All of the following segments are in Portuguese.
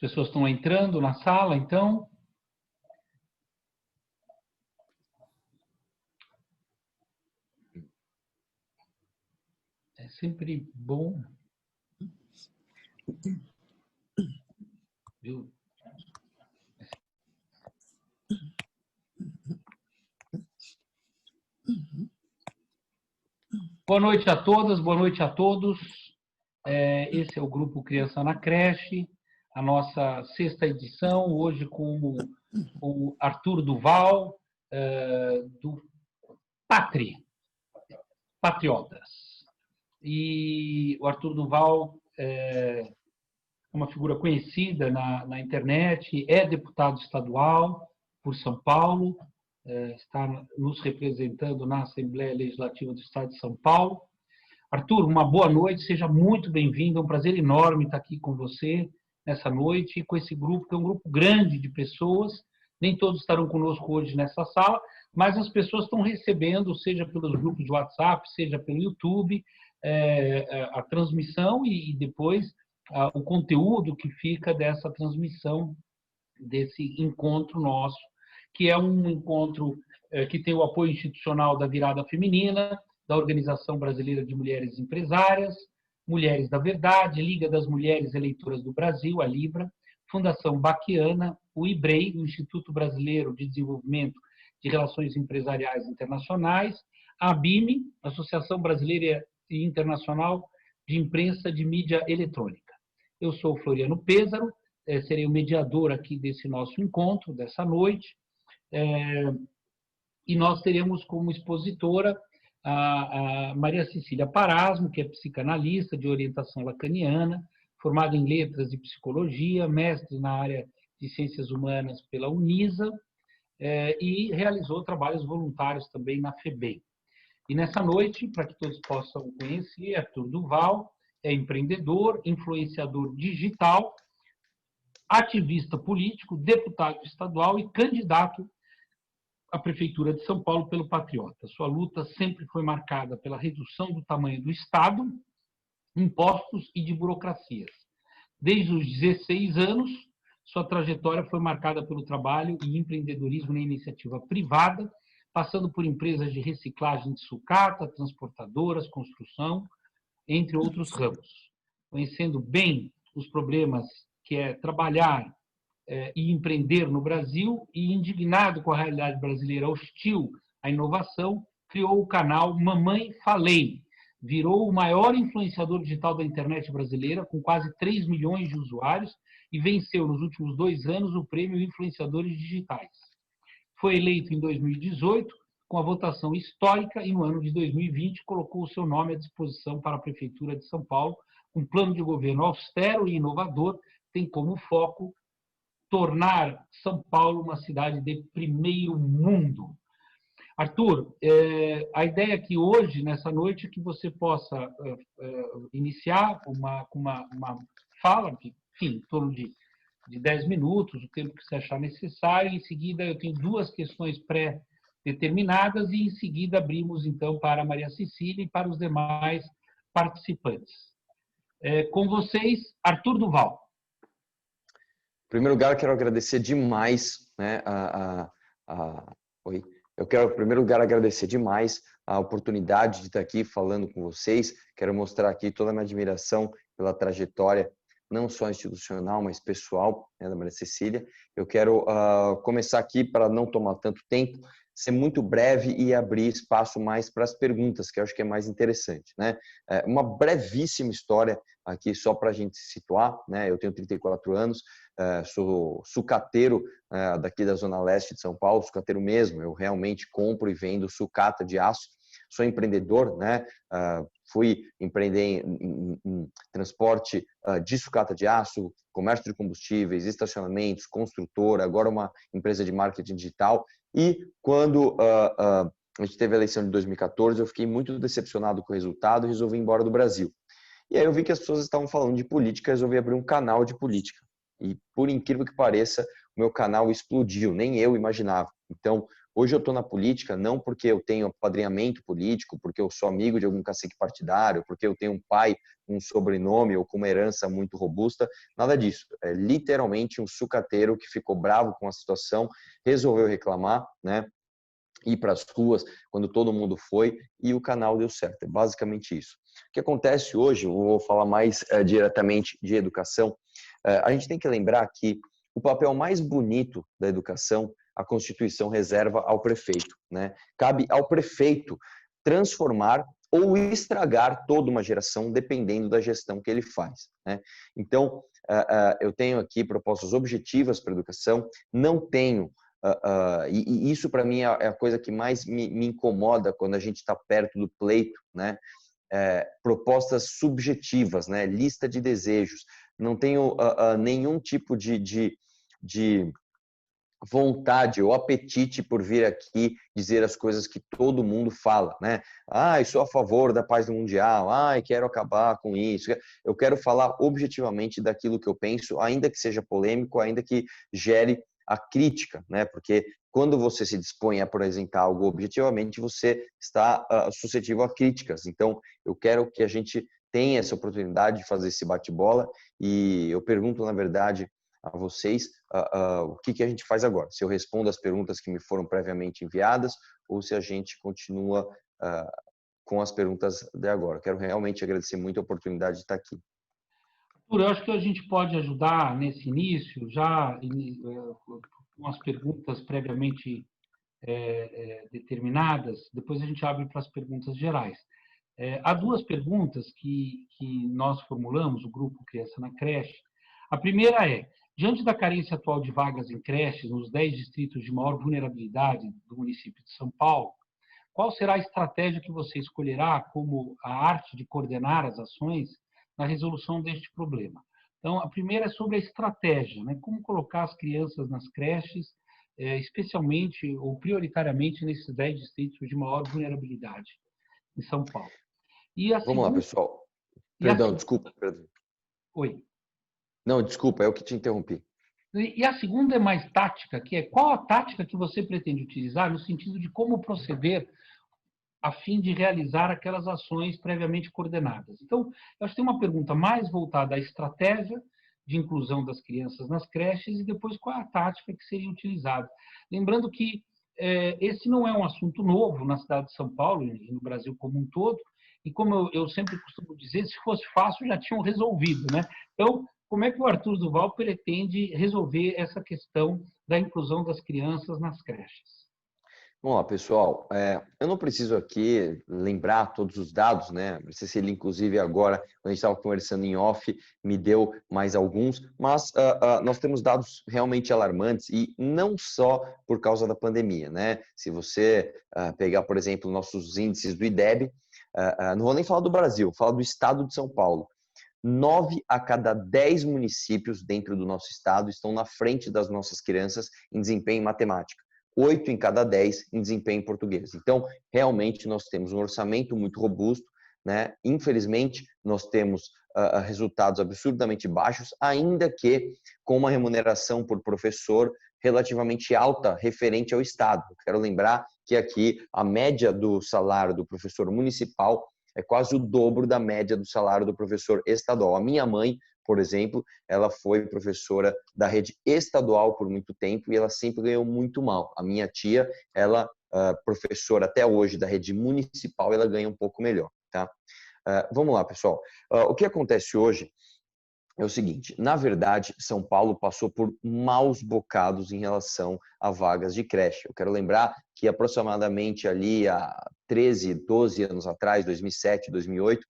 pessoas estão entrando na sala, então. É sempre bom, viu? Boa noite a todas, boa noite a todos. Esse é o Grupo Criança na Creche, a nossa sexta edição, hoje com o Arthur Duval, do Patriotas. E o Arthur Duval é uma figura conhecida na internet, é deputado estadual por São Paulo, está nos representando na Assembleia Legislativa do Estado de São Paulo. Arthur, uma boa noite, seja muito bem-vindo, é um prazer enorme estar aqui com você nessa noite, com esse grupo, que é um grupo grande de pessoas, nem todos estarão conosco hoje nessa sala, mas as pessoas estão recebendo, seja pelos grupos de WhatsApp, seja pelo YouTube, a transmissão e depois o conteúdo que fica dessa transmissão, desse encontro nosso, que é um encontro que tem o apoio institucional da Virada Feminina, da Organização Brasileira de Mulheres Empresárias, Mulheres da Verdade, Liga das Mulheres Eleitoras do Brasil, a Libra, Fundação Baquiana, o IBREI, o Instituto Brasileiro de Desenvolvimento de Relações Empresariais Internacionais, a ABIME, Associação Brasileira e Internacional de Imprensa de Mídia Eletrônica. Eu sou Floriano Pêsaro, serei o mediador aqui desse nosso encontro, dessa noite, e nós teremos como expositora a Maria Cecília Parasmo, que é psicanalista de orientação lacaniana, formada em letras e psicologia, mestre na área de ciências humanas pela Unisa, e realizou trabalhos voluntários também na FEBEM. E nessa noite, para que todos possam conhecer, Arthur Duval é empreendedor, influenciador digital, ativista político, deputado estadual e candidato à Prefeitura de São Paulo pelo Patriota. Sua luta sempre foi marcada pela redução do tamanho do Estado, impostos e de burocracias. Desde os 16 anos, sua trajetória foi marcada pelo trabalho e empreendedorismo na iniciativa privada, passando por empresas de reciclagem de sucata, transportadoras, construção, entre outros ramos. Conhecendo bem os problemas que é trabalhar e empreender no Brasil, e indignado com a realidade brasileira hostil à inovação, criou o canal Mamãe Falei, virou o maior influenciador digital da internet brasileira, com quase 3 milhões de usuários, e venceu nos últimos 2 anos o prêmio Influenciadores Digitais. Foi eleito em 2018, com a votação histórica, e no ano de 2020 colocou o seu nome à disposição para a Prefeitura de São Paulo. Um plano de governo austero e inovador tem como foco tornar São Paulo uma cidade de primeiro mundo. Arthur, a ideia aqui hoje, nessa noite, é que você possa iniciar uma fala, enfim, em torno de 10 minutos, o tempo que você achar necessário. Em seguida, eu tenho 2 questões pré-determinadas e, em seguida, abrimos, então, para a Maria Cecília e para os demais participantes. Com vocês, Arthur Duval. Em primeiro lugar, eu quero agradecer demais, né, Eu quero, em primeiro lugar, agradecer demais a oportunidade de estar aqui falando com vocês. Quero mostrar aqui toda a minha admiração pela trajetória, não só institucional, mas pessoal, né, da Maria Cecília. Eu quero começar aqui, para não tomar tanto tempo, ser muito breve e abrir espaço mais para as perguntas, que eu acho que é mais interessante, né? Uma brevíssima história aqui, só para a gente se situar, né? Eu tenho 34 anos, sou sucateiro daqui da Zona Leste de São Paulo, sucateiro mesmo, eu realmente compro e vendo sucata de aço. Sou empreendedor, né? Fui empreender em transporte de sucata de aço, comércio de combustíveis, estacionamentos, construtora, agora uma empresa de marketing digital. E quando a gente teve a eleição de 2014, eu fiquei muito decepcionado com o resultado e resolvi ir embora do Brasil. E aí eu vi que as pessoas estavam falando de política, resolvi abrir um canal de política. E, por incrível que pareça, o meu canal explodiu, nem eu imaginava. Então, Hoje eu estou na política não porque eu tenho apadrinhamento político, porque eu sou amigo de algum cacique partidário, porque eu tenho um pai com um sobrenome ou com uma herança muito robusta, nada disso. É literalmente um sucateiro que ficou bravo com a situação, resolveu reclamar, né? Ir para as ruas quando todo mundo foi e o canal deu certo. É basicamente isso. O que acontece hoje, eu vou falar mais diretamente de educação, a gente tem que lembrar que o papel mais bonito da educação, a Constituição reserva ao prefeito, né? Cabe ao prefeito transformar ou estragar toda uma geração, dependendo da gestão que ele faz, né? Então, eu tenho aqui propostas objetivas para a educação, não tenho e isso para mim é a coisa que mais me incomoda quando a gente está perto do pleito, né? Propostas subjetivas, né? Lista de desejos. Não tenho nenhum tipo de vontade ou apetite por vir aqui dizer as coisas que todo mundo fala, né? Eu sou a favor da paz mundial, quero acabar com isso. Eu quero falar objetivamente daquilo que eu penso, ainda que seja polêmico, ainda que gere a crítica, né? Porque quando você se dispõe a apresentar algo objetivamente, você está suscetível a críticas. Então, eu quero que a gente tenha essa oportunidade de fazer esse bate-bola e eu pergunto, na verdade, a vocês o que a gente faz agora. Se eu respondo as perguntas que me foram previamente enviadas ou se a gente continua com as perguntas de agora. Quero realmente agradecer muito a oportunidade de estar aqui. Arthur, eu acho que a gente pode ajudar nesse início, já com as perguntas previamente determinadas, depois a gente abre para as perguntas gerais. Há duas perguntas que nós formulamos, o grupo Criança na Creche. A primeira é, diante da carência atual de vagas em creches nos 10 distritos de maior vulnerabilidade do município de São Paulo, qual será a estratégia que você escolherá como a arte de coordenar as ações na resolução deste problema? Então, a primeira é sobre a estratégia, né? Como colocar as crianças nas creches, especialmente ou prioritariamente nesses 10 distritos de maior vulnerabilidade em São Paulo. E a Vamos lá, segunda... pessoal. E a, Perdão, desculpa. oi. Não, desculpa, eu que te interrompi. E a segunda é mais tática, que é qual a tática que você pretende utilizar no sentido de como proceder a fim de realizar aquelas ações previamente coordenadas. Então, eu acho que tem uma pergunta mais voltada à estratégia de inclusão das crianças nas creches e depois qual é a tática que seria utilizada. Lembrando que esse não é um assunto novo na cidade de São Paulo e no Brasil como um todo, e como eu sempre costumo dizer, se fosse fácil já tinham resolvido, né? Então, como é que o Arthur Duval pretende resolver essa questão da inclusão das crianças nas creches? Vamos lá, pessoal. Eu não preciso aqui lembrar todos os dados, né? A Cecília, inclusive, agora, quando a gente estava conversando em off, me deu mais alguns, mas nós temos dados realmente alarmantes e não só por causa da pandemia, né? Se você pegar, por exemplo, nossos índices do IDEB, não vou nem falar do Brasil, vou falar do estado de São Paulo. 9 a cada 10 municípios dentro do nosso estado estão na frente das nossas crianças em desempenho em matemática. 8 em cada 10 em desempenho em português. Então, realmente, nós temos um orçamento muito robusto, né? Infelizmente, nós temos resultados absurdamente baixos, ainda que com uma remuneração por professor relativamente alta referente ao Estado. Quero lembrar que aqui a média do salário do professor municipal é quase o dobro da média do salário do professor estadual. A minha mãe, por exemplo, ela foi professora da rede estadual por muito tempo e ela sempre ganhou muito mal. A minha tia, ela professora até hoje da rede municipal, ela ganha um pouco melhor, tá? Vamos lá, pessoal. O que acontece hoje é o seguinte, na verdade, São Paulo passou por maus bocados em relação a vagas de creche. Eu quero lembrar que aproximadamente ali há 13, 12 anos atrás, 2007, 2008,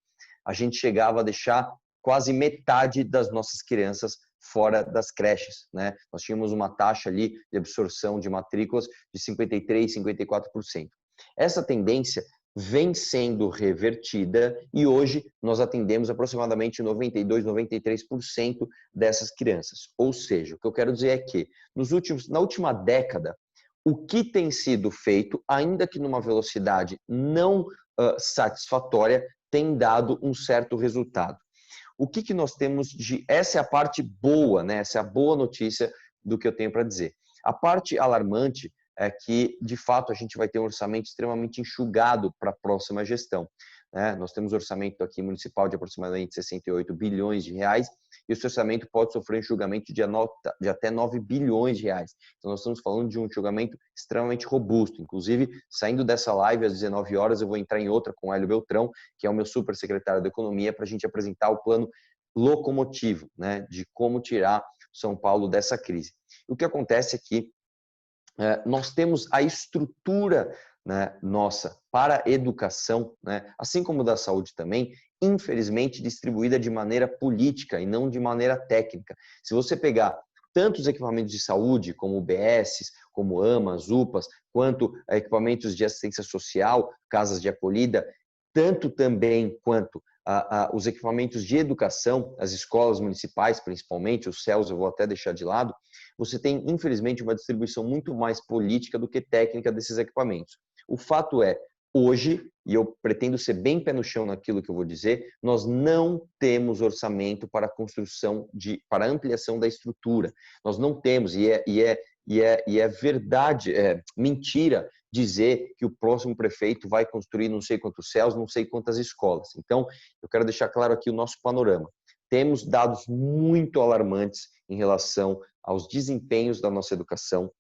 a gente chegava a deixar quase metade das nossas crianças fora das creches, né? Nós tínhamos uma taxa ali de absorção de matrículas de 53%, 54%. Essa tendência vem sendo revertida e hoje nós atendemos aproximadamente 92%, 93% dessas crianças. Ou seja, o que eu quero dizer é que na última década, o que tem sido feito, ainda que numa velocidade não satisfatória, tem dado um certo resultado. O que nós temos de... Essa é a parte boa, né? Essa é a boa notícia do que eu tenho para dizer. A parte alarmante é que, de fato, a gente vai ter um orçamento extremamente enxugado para a próxima gestão. Nós temos orçamento aqui municipal de aproximadamente 68 bilhões de reais e esse orçamento pode sofrer enxugamento de até 9 bilhões de reais. Então, nós estamos falando de um enxugamento extremamente robusto. Inclusive, saindo dessa live às 19 horas, eu vou entrar em outra com o Hélio Beltrão, que é o meu super secretário da Economia, para a gente apresentar o plano locomotivo, de como tirar São Paulo dessa crise. O que acontece é que nós temos a estrutura nossa para a educação, assim como da saúde também, infelizmente distribuída de maneira política e não de maneira técnica. Se você pegar tanto os equipamentos de saúde, como UBSs, como AMAs, UPAs, quanto equipamentos de assistência social, casas de acolhida, tanto também quanto os equipamentos de educação, as escolas municipais principalmente, os CELs eu vou até deixar de lado, você tem, infelizmente, uma distribuição muito mais política do que técnica desses equipamentos. O fato é, hoje, e eu pretendo ser bem pé no chão naquilo que eu vou dizer, nós não temos orçamento para a construção, para a ampliação da estrutura. Nós não temos, e é verdade, é mentira dizer que o próximo prefeito vai construir não sei quantos CELs, não sei quantas escolas. Então, eu quero deixar claro aqui o nosso panorama. Temos dados muito alarmantes em relação aos desempenhos da nossa educação.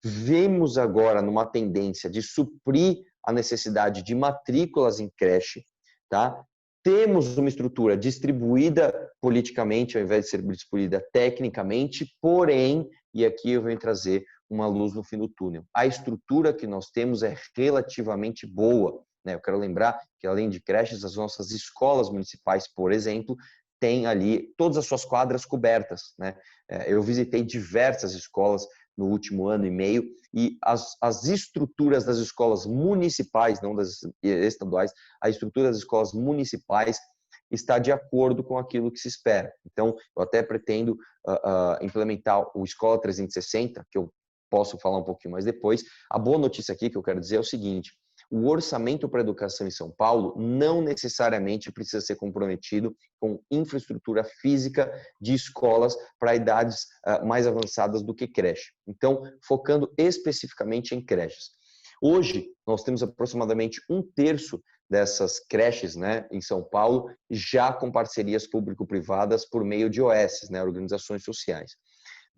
Vemos agora numa tendência de suprir a necessidade de matrículas em creche, tá? Temos uma estrutura distribuída politicamente, ao invés de ser distribuída tecnicamente, porém, e aqui eu venho trazer uma luz no fim do túnel, a estrutura que nós temos é relativamente boa. Eu quero lembrar que, além de creches, as nossas escolas municipais, por exemplo, têm ali todas as suas quadras cobertas. Eu visitei diversas escolas no último ano e meio e as estruturas das escolas municipais, não das estaduais, a estrutura das escolas municipais está de acordo com aquilo que se espera. Então, eu até pretendo implementar o Escola 360, que eu posso falar um pouquinho mais depois. A boa notícia aqui que eu quero dizer é o seguinte: o orçamento para a educação em São Paulo não necessariamente precisa ser comprometido com infraestrutura física de escolas para idades mais avançadas do que creche. Então, focando especificamente em creches. Hoje, nós temos aproximadamente 1/3 dessas creches em São Paulo já com parcerias público-privadas por meio de OS, organizações sociais.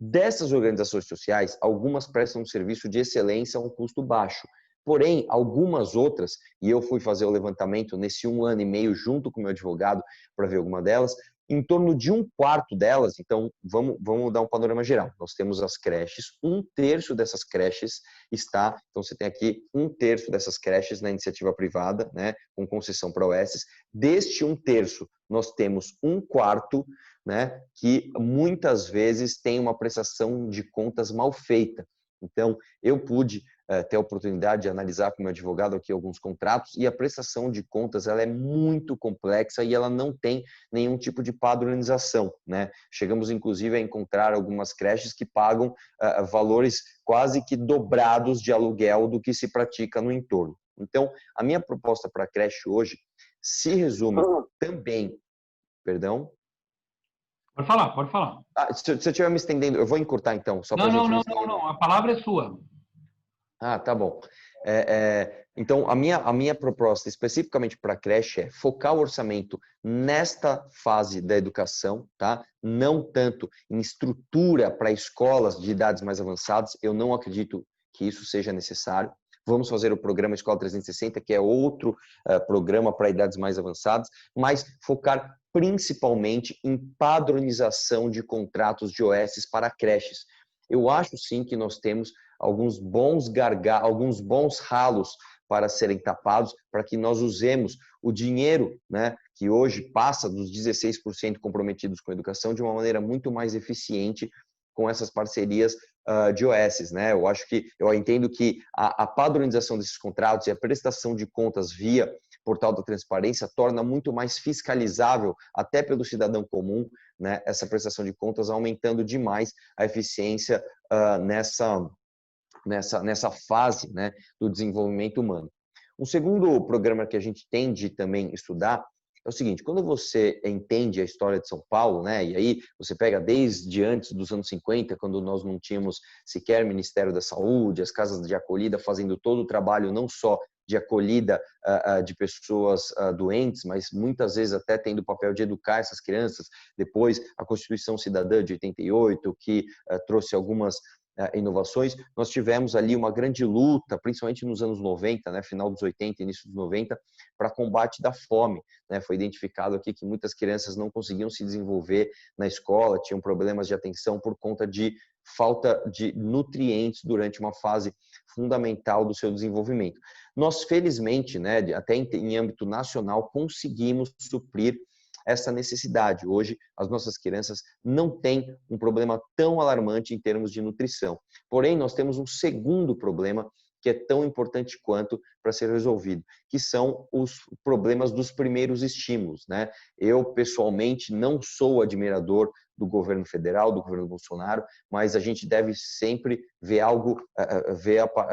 Dessas organizações sociais, algumas prestam um serviço de excelência a um custo baixo. Porém, algumas outras, e eu fui fazer o levantamento nesse 1 ano e meio junto com o meu advogado para ver alguma delas, em torno de 1/4 delas, então vamos dar um panorama geral. Nós temos as creches, 1/3 dessas creches está, então você tem aqui 1/3 dessas creches na iniciativa privada, com concessão para OS. Deste 1/3, nós temos 1/4, que muitas vezes tem uma prestação de contas mal feita. Então, eu pude ter a oportunidade de analisar com o meu advogado aqui alguns contratos e a prestação de contas ela é muito complexa e ela não tem nenhum tipo de padronização. Chegamos, inclusive, a encontrar algumas creches que pagam valores quase que dobrados de aluguel do que se pratica no entorno. Então, a minha proposta para a creche hoje se resume também... Perdão? Pode falar, pode falar. Se eu estiver me estendendo, eu vou encurtar então, só para a Não, gente não, me não, estender. não, a palavra é sua. Tá bom. Então, a minha proposta especificamente para a creche é focar o orçamento nesta fase da educação, tá? Não tanto em estrutura para escolas de idades mais avançadas, eu não acredito que isso seja necessário. Vamos fazer o programa Escola 360, que é outro programa para idades mais avançadas, mas focar principalmente em padronização de contratos de OS para creches. Eu acho sim que nós temos alguns bons ralos para serem tapados, para que nós usemos o dinheiro, que hoje passa dos 16% comprometidos com a educação de uma maneira muito mais eficiente com essas parcerias de OS. Eu entendo que a padronização desses contratos e a prestação de contas via portal da transparência torna muito mais fiscalizável até pelo cidadão comum, essa prestação de contas, aumentando demais a eficiência nessa fase do desenvolvimento humano. Um segundo programa que a gente tem de também estudar é o seguinte: quando você entende a história de São Paulo, né, e aí você pega desde antes dos anos 50, quando nós não tínhamos sequer Ministério da Saúde, as casas de acolhida fazendo todo o trabalho, não só de acolhida de pessoas doentes, mas muitas vezes até tendo o papel de educar essas crianças. Depois, a Constituição Cidadã de 88, que trouxe algumas inovações. Nós tivemos ali uma grande luta, principalmente nos anos 90, né, final dos 80, início dos 90, para combate da fome, né? Foi identificado aqui que muitas crianças não conseguiam se desenvolver na escola, tinham problemas de atenção por conta de falta de nutrientes durante uma fase fundamental do seu desenvolvimento. Nós, felizmente, né, até em âmbito nacional, conseguimos suprir essa necessidade. Hoje, as nossas crianças não têm um problema tão alarmante em termos de nutrição. Porém, nós temos um segundo problema que é tão importante quanto para ser resolvido, que são os problemas dos primeiros estímulos, né? Eu, pessoalmente, não sou admirador do governo federal, do governo Bolsonaro, mas a gente deve sempre ver algo,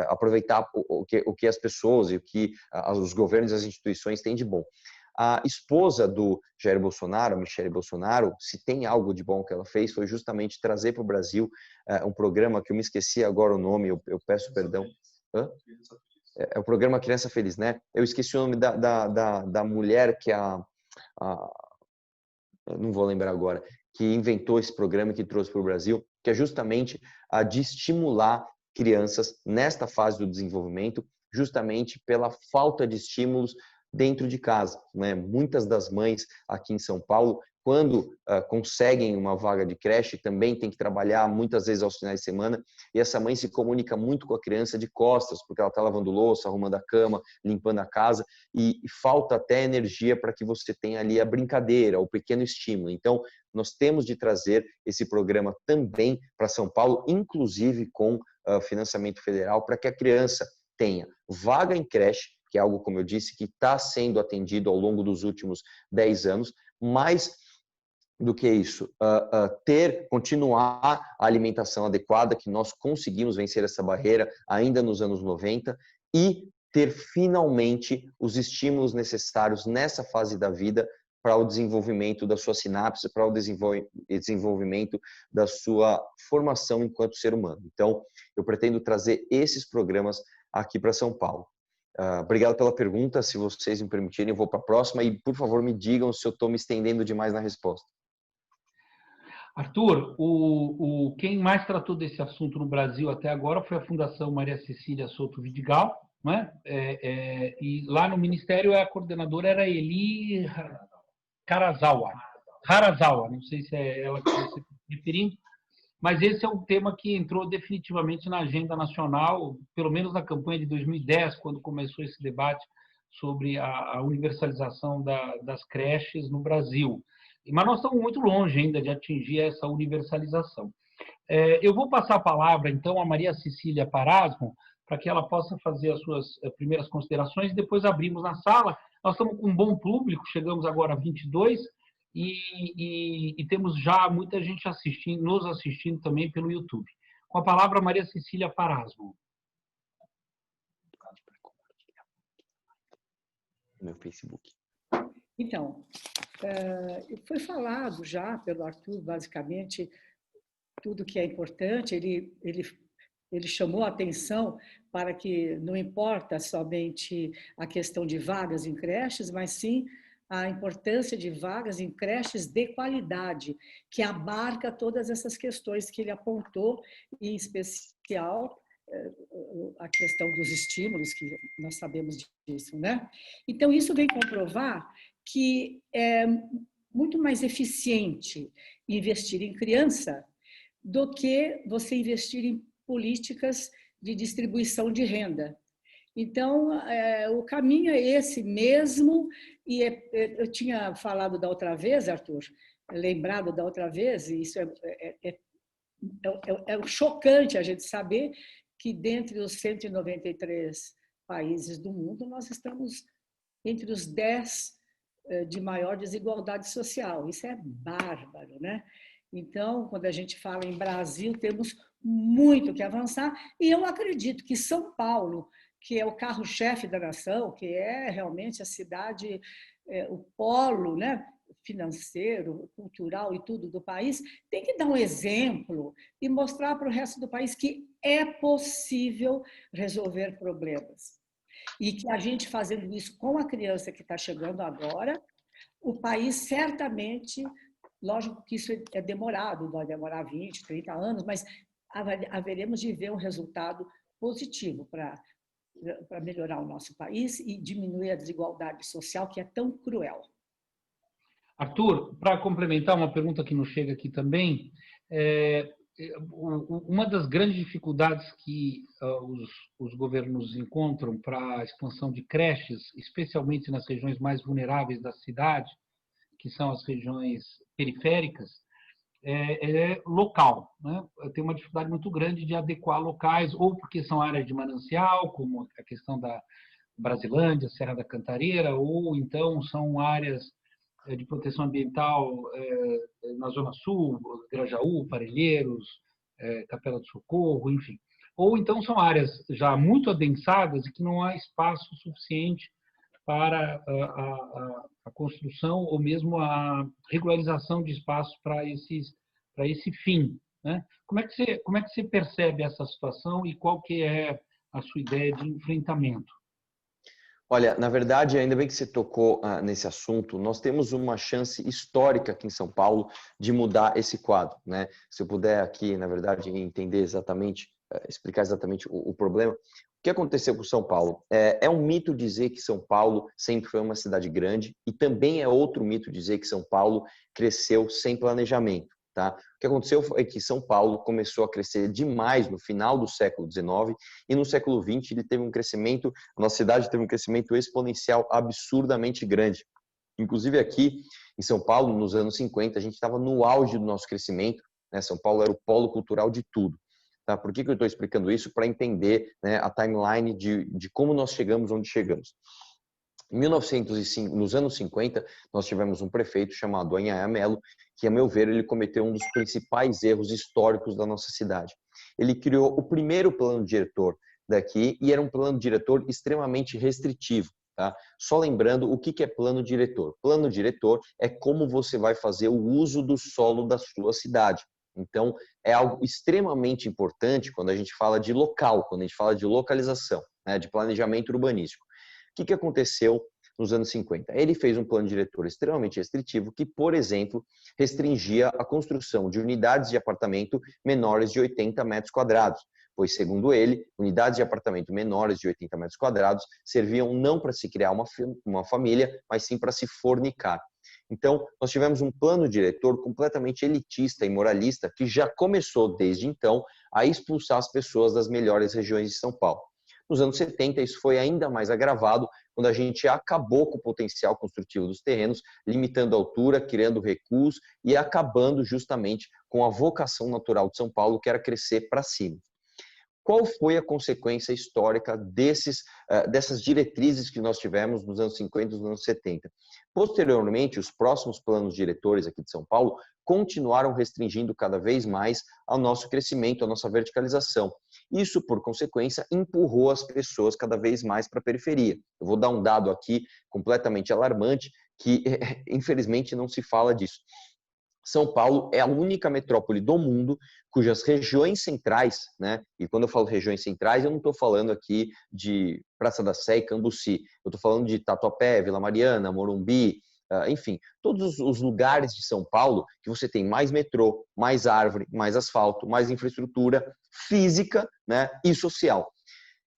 aproveitar o que as pessoas e o que os governos e as instituições têm de bom. A esposa do Jair Bolsonaro, Michele Bolsonaro, se tem algo de bom que ela fez, foi justamente trazer para o Brasil um programa que eu me esqueci agora o nome, eu peço perdão. Hã? É o programa Criança Feliz, né? Eu esqueci o nome da mulher que não vou lembrar agora, que inventou esse programa e que trouxe para o Brasil, que é justamente a de estimular crianças nesta fase do desenvolvimento, justamente pela falta de estímulos dentro de casa, né? Muitas das mães aqui em São Paulo, quando conseguem uma vaga de creche, também tem que trabalhar muitas vezes aos finais de semana, e essa mãe se comunica muito com a criança de costas, porque ela está lavando louça, arrumando a cama, limpando a casa, e falta até energia para que você tenha ali a brincadeira, o pequeno estímulo. Então, nós temos de trazer esse programa também para São Paulo, inclusive com financiamento federal, para que a criança tenha vaga em creche, que é algo, como eu disse, que está sendo atendido ao longo dos últimos 10 anos, mais do que isso, continuar a alimentação adequada, que nós conseguimos vencer essa barreira ainda nos anos 90, e ter finalmente os estímulos necessários nessa fase da vida para o desenvolvimento da sua sinapse, para o desenvolvimento da sua formação enquanto ser humano. Então, eu pretendo trazer esses programas aqui para São Paulo. Obrigado pela pergunta. Se vocês me permitirem, eu vou para a próxima e, por favor, me digam se eu estou me estendendo demais na resposta. Arthur, quem mais tratou desse assunto no Brasil até agora foi a Fundação Maria Cecília Souto Vidigal, né? E lá no Ministério a coordenadora era Eli Harazawa, não sei se é ela que você está referindo, mas esse é um tema que entrou definitivamente na agenda nacional, pelo menos na campanha de 2010, quando começou esse debate sobre a universalização das creches no Brasil. Mas nós estamos muito longe ainda de atingir essa universalização. Eu vou passar a palavra, então, a Maria Cecília Parasmo, para que ela possa fazer as suas primeiras considerações, e depois abrimos na sala. Nós estamos com um bom público, chegamos agora a 22, e temos já muita gente nos assistindo também pelo YouTube. Com a palavra, Maria Cecília Parasmo. Meu Facebook. Então, foi falado já pelo Arthur, basicamente, tudo que é importante. Ele chamou a atenção para que não importa somente a questão de vagas em creches, mas sim a importância de vagas em creches de qualidade, que abarca todas essas questões que ele apontou, em especial a questão dos estímulos, que nós sabemos disso, né? Então, isso vem comprovar que é muito mais eficiente investir em criança do que você investir em políticas de distribuição de renda. Então, o caminho é esse mesmo, e eu tinha falado da outra vez, Arthur, lembrado da outra vez, e isso é chocante a gente saber que dentre os 193 países do mundo, nós estamos entre os 10 de maior desigualdade social. Isso é bárbaro, né? Então, quando a gente fala em Brasil, temos muito que avançar, e eu acredito que São Paulo, que é o carro-chefe da nação, que é realmente a cidade o polo, né, financeiro, cultural e tudo do país, tem que dar um exemplo e mostrar para o resto do país que é possível resolver problemas. E que a gente fazendo isso com a criança que está chegando agora, o país certamente, lógico que isso é demorado, vai demorar 20, 30 anos, mas haveremos de ver um resultado positivo para melhorar o nosso país e diminuir a desigualdade social que é tão cruel. Arthur, para complementar uma pergunta que nos chega aqui também, uma das grandes dificuldades que os governos encontram para a expansão de creches, especialmente nas regiões mais vulneráveis da cidade, que são as regiões periféricas, é local, né? Tem uma dificuldade muito grande de adequar locais, ou porque são áreas de manancial, como a questão da Brasilândia, Serra da Cantareira, ou então são áreas de proteção ambiental na Zona Sul, Grajaú, Parelheiros, Capela do Socorro, enfim. Ou então são áreas já muito adensadas e que não há espaço suficiente para a construção ou mesmo a regularização de espaços para esse fim, né? Como é que você percebe essa situação e qual que é a sua ideia de enfrentamento? Olha, na verdade, ainda bem que você tocou nesse assunto, nós temos uma chance histórica aqui em São Paulo de mudar esse quadro, né? Se eu puder aqui, na verdade, entender exatamente, explicar exatamente o problema. O que aconteceu com São Paulo? É um mito dizer que São Paulo sempre foi uma cidade grande e também é outro mito dizer que São Paulo cresceu sem planejamento. Tá? O que aconteceu foi que São Paulo começou a crescer demais no final do século XIX e no século XX ele teve um crescimento, a nossa cidade teve um crescimento exponencial absurdamente grande. Inclusive aqui em São Paulo, nos anos 50, a gente estava no auge do nosso crescimento, né? São Paulo era o polo cultural de tudo. Tá? Por que eu estou explicando isso? Para entender, né, a timeline de como nós chegamos onde chegamos. Em 1905, nos anos 50, nós tivemos um prefeito chamado Anhaya Mello, que, a meu ver, ele cometeu um dos principais erros históricos da nossa cidade. Ele criou o primeiro plano diretor daqui e era um plano diretor extremamente restritivo. Tá? Só lembrando o que é plano diretor. Plano diretor é como você vai fazer o uso do solo da sua cidade. Então, é algo extremamente importante quando a gente fala de local, quando a gente fala de localização, né, de planejamento urbanístico. O que aconteceu nos anos 50? Ele fez um plano diretor extremamente restritivo que, por exemplo, restringia a construção de unidades de apartamento menores de 80 metros quadrados, pois, segundo ele, unidades de apartamento menores de 80 metros quadrados serviam não para se criar uma família, mas sim para se fornicar. Então, nós tivemos um plano diretor completamente elitista e moralista que já começou, desde então, a expulsar as pessoas das melhores regiões de São Paulo. Nos anos 70, isso foi ainda mais agravado quando a gente acabou com o potencial construtivo dos terrenos, limitando a altura, criando recuos e acabando justamente com a vocação natural de São Paulo, que era crescer para cima. Qual foi a consequência histórica dessas diretrizes que nós tivemos nos anos 50 e nos anos 70? Posteriormente, os próximos planos diretores aqui de São Paulo continuaram restringindo cada vez mais ao nosso crescimento, a nossa verticalização. Isso, por consequência, empurrou as pessoas cada vez mais para a periferia. Eu vou dar um dado aqui completamente alarmante, que infelizmente não se fala disso. São Paulo é a única metrópole do mundo cujas regiões centrais, né? E quando eu falo regiões centrais, eu não estou falando aqui de Praça da Sé e Cambuci. Eu estou falando de Tatuapé, Vila Mariana, Morumbi, enfim, todos os lugares de São Paulo que você tem mais metrô, mais árvore, mais asfalto, mais infraestrutura física, né, e social.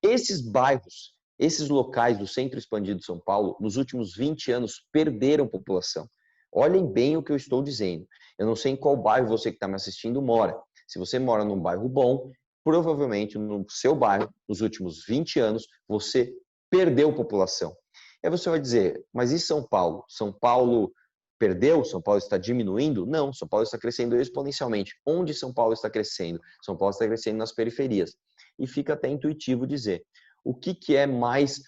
Esses bairros, esses locais do centro expandido de São Paulo, nos últimos 20 anos, perderam população. Olhem bem o que eu estou dizendo. Eu não sei em qual bairro você que está me assistindo mora. Se você mora num bairro bom, provavelmente no seu bairro, nos últimos 20 anos, você perdeu população. E aí você vai dizer, mas e São Paulo? São Paulo perdeu? São Paulo está diminuindo? Não, São Paulo está crescendo exponencialmente. Onde São Paulo está crescendo? São Paulo está crescendo nas periferias. E fica até intuitivo dizer, o que é mais...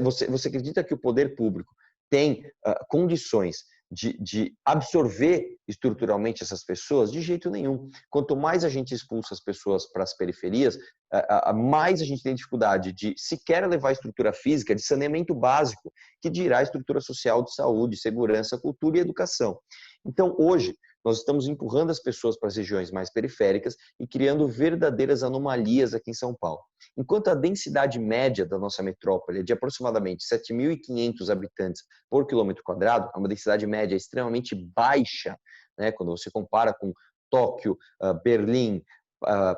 Você acredita que o poder público tem condições de absorver estruturalmente essas pessoas? De jeito nenhum. Quanto mais a gente expulsa as pessoas para as periferias, mais a gente tem dificuldade de sequer levar a estrutura física, de saneamento básico, que dirá a estrutura social de saúde, segurança, cultura e educação. Então, hoje, nós estamos empurrando as pessoas para as regiões mais periféricas e criando verdadeiras anomalias aqui em São Paulo. Enquanto a densidade média da nossa metrópole é de aproximadamente 7.500 habitantes por quilômetro quadrado, é uma densidade média extremamente baixa, né, quando você compara com Tóquio, Berlim,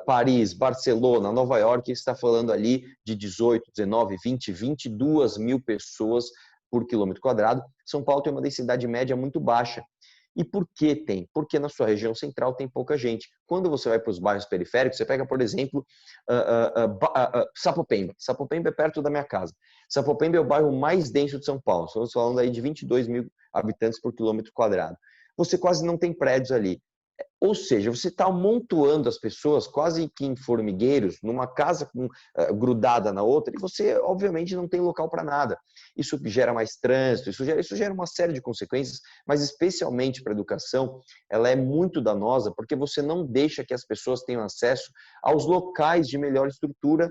Paris, Barcelona, Nova York, está falando ali de 18, 19, 20, 22 mil pessoas por quilômetro quadrado. São Paulo tem uma densidade média muito baixa. E por que tem? Porque na sua região central tem pouca gente. Quando você vai para os bairros periféricos, você pega, por exemplo, Sapopemba. Sapopemba é perto da minha casa. Sapopemba é o bairro mais denso de São Paulo. Estamos falando aí de 22 mil habitantes por quilômetro quadrado. Você quase não tem prédios ali. Ou seja, você está amontoando as pessoas quase que em formigueiros, numa casa grudada na outra, e você, obviamente, não tem local para nada. Isso gera mais trânsito, isso gera uma série de consequências, mas especialmente para a educação, ela é muito danosa, porque você não deixa que as pessoas tenham acesso aos locais de melhor estrutura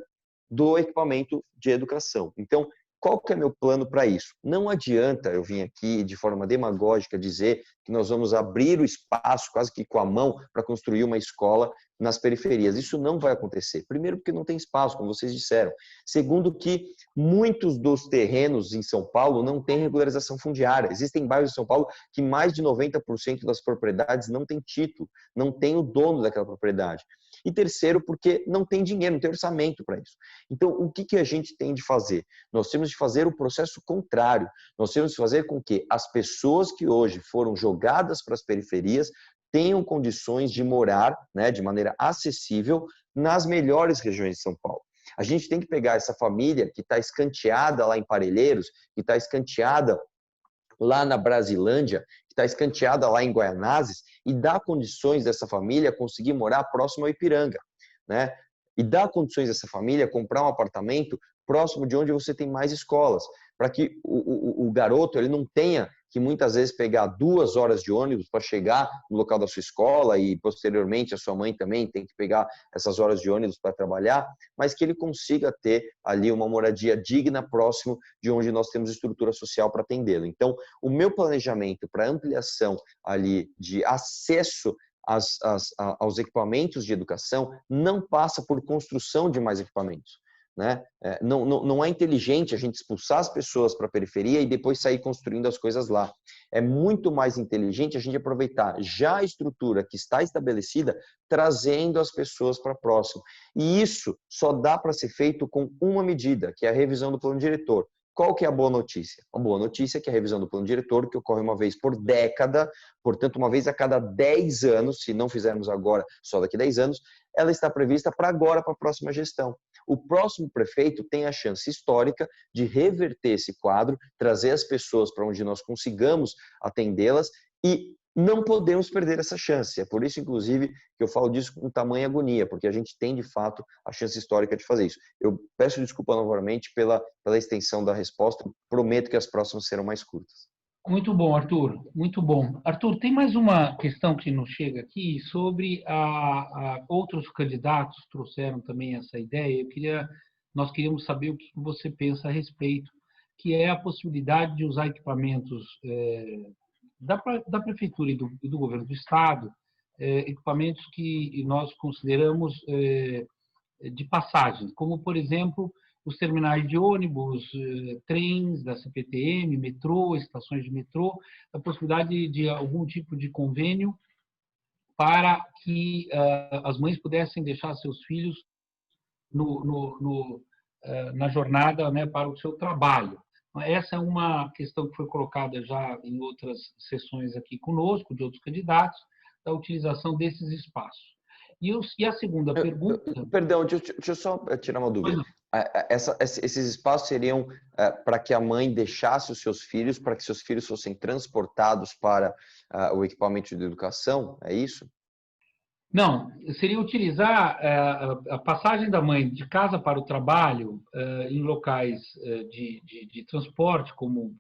do equipamento de educação. Então, qual que é meu plano para isso? Não adianta eu vir aqui de forma demagógica dizer que nós vamos abrir o espaço quase que com a mão para construir uma escola nas periferias. Isso não vai acontecer. Primeiro, porque não tem espaço, como vocês disseram. Segundo, que muitos dos terrenos em São Paulo não têm regularização fundiária. Existem bairros de São Paulo que mais de 90% das propriedades não tem título, não tem o dono daquela propriedade. E terceiro, porque não tem dinheiro, não tem orçamento para isso. Então, o que a gente tem de fazer? Nós temos de fazer o processo contrário. Nós temos de fazer com que as pessoas que hoje foram jogadas para as periferias tenham condições de morar, né, de maneira acessível nas melhores regiões de São Paulo. A gente tem que pegar essa família que está escanteada lá em Parelheiros, que está escanteada lá na Brasilândia, que está escanteada lá em Guaianazes, e dar condições dessa família conseguir morar próximo ao Ipiranga, né? E dar condições dessa família comprar um apartamento próximo de onde você tem mais escolas, para que o garoto ele não tenha que muitas vezes pegar 2 horas de ônibus para chegar no local da sua escola e posteriormente a sua mãe também tem que pegar essas horas de ônibus para trabalhar, mas que ele consiga ter ali uma moradia digna próximo de onde nós temos estrutura social para atendê-lo. Então, o meu planejamento para ampliação ali de acesso aos equipamentos de educação não passa por construção de mais equipamentos. Né? Não é inteligente a gente expulsar as pessoas para a periferia e depois sair construindo as coisas lá. É muito mais inteligente a gente aproveitar já a estrutura que está estabelecida, trazendo as pessoas para próximo. E isso só dá para ser feito com uma medida, que é a revisão do plano diretor. Qual que é a boa notícia? A boa notícia é que a revisão do plano diretor, que ocorre uma vez por década, portanto, uma vez a cada 10 anos, se não fizermos agora, só daqui a 10 anos, ela está prevista para agora, para a próxima gestão. O próximo prefeito tem a chance histórica de reverter esse quadro, trazer as pessoas para onde nós consigamos atendê-las e não podemos perder essa chance. É por isso, inclusive, que eu falo disso com tamanha agonia, porque a gente tem, de fato, a chance histórica de fazer isso. Eu peço desculpa novamente pela extensão da resposta, prometo que as próximas serão mais curtas. Muito bom, Arthur, muito bom. Arthur, tem mais uma questão que nos chega aqui sobre outros candidatos trouxeram também essa ideia. Nós queríamos saber o que você pensa a respeito, que é a possibilidade de usar equipamentos da Prefeitura e do Governo do Estado, equipamentos que nós consideramos de passagem, como, por exemplo, os terminais de ônibus, trens da CPTM, metrô, estações de metrô, a possibilidade de algum tipo de convênio para que as mães pudessem deixar seus filhos na jornada, né, para o seu trabalho. Essa é uma questão que foi colocada já em outras sessões aqui conosco, de outros candidatos, da utilização desses espaços. E a segunda pergunta... Perdão, deixa eu só tirar uma dúvida. Esses espaços seriam para que a mãe deixasse os seus filhos, para que seus filhos fossem transportados para o equipamento de educação, é isso? Não, seria utilizar a passagem da mãe de casa para o trabalho em locais de transporte, como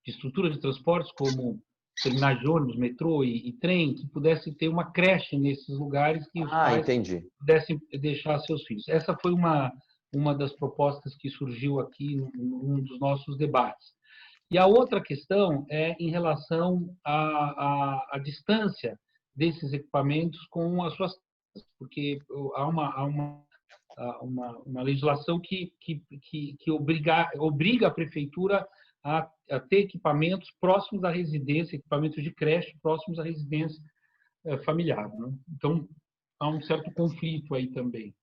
de estrutura de transportes, como terminais de ônibus, metrô e trem, que pudesse ter uma creche nesses lugares que os pais Entendi. pudessem deixar seus filhos. Essa foi uma das propostas que surgiu aqui num dos nossos debates. E a outra questão é em relação à distância desses equipamentos com as suas casas, porque há uma legislação que obriga a prefeitura a ter equipamentos próximos à residência, equipamentos de creche próximos à residência familiar, né? Então, há um certo conflito aí também.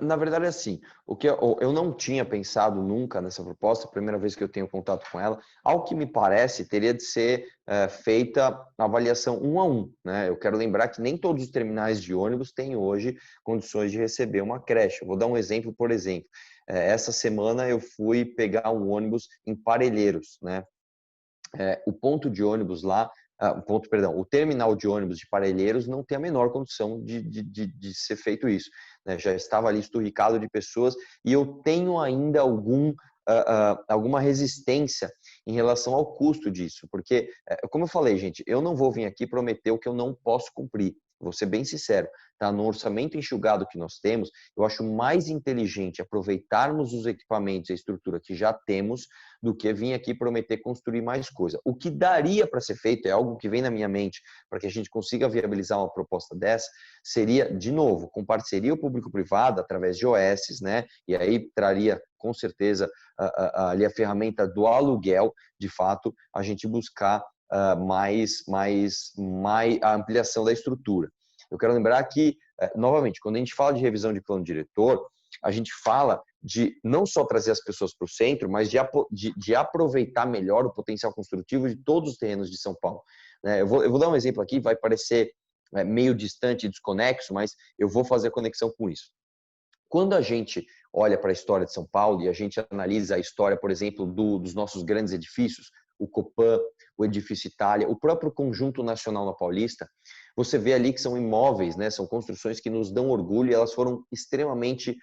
Na verdade, é assim, o que eu não tinha pensado nunca nessa proposta, a primeira vez que eu tenho contato com ela, ao que me parece, teria de ser feita a avaliação 1 a 1, né? Eu quero lembrar que nem todos os terminais de ônibus têm hoje condições de receber uma creche. Eu vou dar um exemplo, por exemplo. Essa semana eu fui pegar um ônibus em Parelheiros, né? O ponto de ônibus lá, o terminal de ônibus de Parelheiros não tem a menor condição de ser feito isso, né? Já estava ali esturricado de pessoas e eu tenho ainda alguma resistência em relação ao custo disso, porque, como eu falei, gente, eu não vou vir aqui prometer o que eu não posso cumprir. Vou ser bem sincero, tá? No orçamento enxugado que nós temos, eu acho mais inteligente aproveitarmos os equipamentos e a estrutura que já temos do que vir aqui prometer construir mais coisa. O que daria para ser feito, é algo que vem na minha mente, para que a gente consiga viabilizar uma proposta dessa, seria, de novo, com parceria público-privada, através de OS, né? E aí traria, com certeza, ali a ferramenta do aluguel, de fato, a gente buscar mais a ampliação da estrutura. Eu quero lembrar que, novamente, quando a gente fala de revisão de plano diretor, a gente fala de não só trazer as pessoas para o centro, mas de aproveitar melhor o potencial construtivo de todos os terrenos de São Paulo. Eu vou dar um exemplo aqui, vai parecer meio distante e desconexo, mas eu vou fazer a conexão com isso. Quando a gente olha para a história de São Paulo e a gente analisa a história, por exemplo, dos nossos grandes edifícios, o Copan, o Edifício Itália, o próprio Conjunto Nacional na Paulista, você vê ali que são imóveis, né? São construções que nos dão orgulho e elas foram extremamente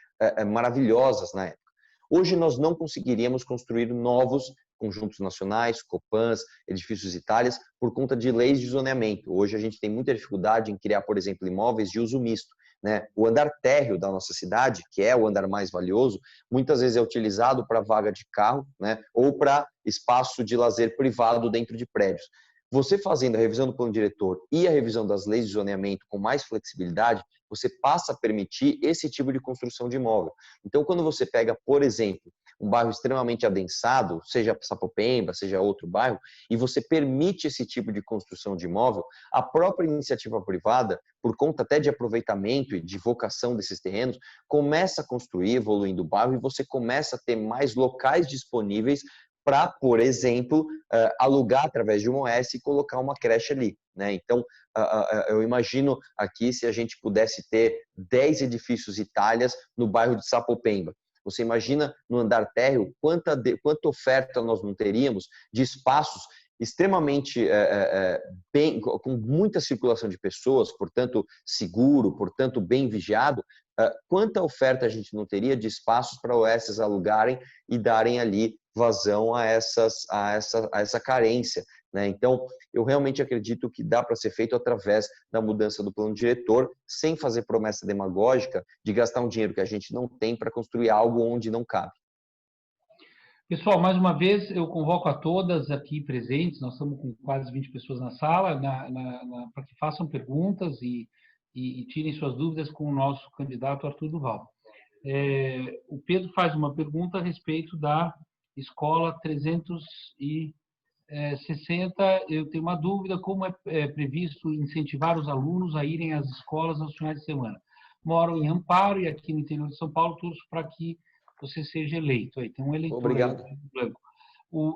maravilhosas na época. Hoje nós não conseguiríamos construir novos conjuntos nacionais, Copans, edifícios Itálias, por conta de leis de zoneamento. Hoje a gente tem muita dificuldade em criar, por exemplo, imóveis de uso misto, né? O andar térreo da nossa cidade, que é o andar mais valioso, muitas vezes é utilizado para vaga de carro, né? Ou para espaço de lazer privado dentro de prédios. Você fazendo a revisão do plano diretor e a revisão das leis de zoneamento com mais flexibilidade, você passa a permitir esse tipo de construção de imóvel. Então, quando você pega, por exemplo, um bairro extremamente adensado, seja Sapopemba, seja outro bairro, e você permite esse tipo de construção de imóvel, a própria iniciativa privada, por conta até de aproveitamento e de vocação desses terrenos, começa a construir, evoluindo o bairro, e você começa a ter mais locais disponíveis para, por exemplo, alugar através de uma OS e colocar uma creche ali, né? Então, eu imagino aqui se a gente pudesse ter 10 edifícios Itálias no bairro de Sapopemba. Você imagina no andar térreo quanta oferta nós não teríamos de espaços extremamente com muita circulação de pessoas, portanto seguro, portanto bem vigiado. Quanta oferta a gente não teria de espaços para OSs alugarem e darem ali vazão a essa carência, né? Então, eu realmente acredito que dá para ser feito através da mudança do plano diretor, sem fazer promessa demagógica de gastar um dinheiro que a gente não tem para construir algo onde não cabe. Pessoal, mais uma vez, eu convoco a todas aqui presentes, nós estamos com quase 20 pessoas na sala, para que façam perguntas e tirem suas dúvidas com o nosso candidato Arthur Duval. O Pedro faz uma pergunta a respeito da Escola 360. Eu tenho uma dúvida, como é previsto incentivar os alunos a irem às escolas aos finais de semana? Moro em Amparo e aqui no interior de São Paulo, torço para que você seja eleito. Aí tem um eleitor. Obrigado. Aí, branco.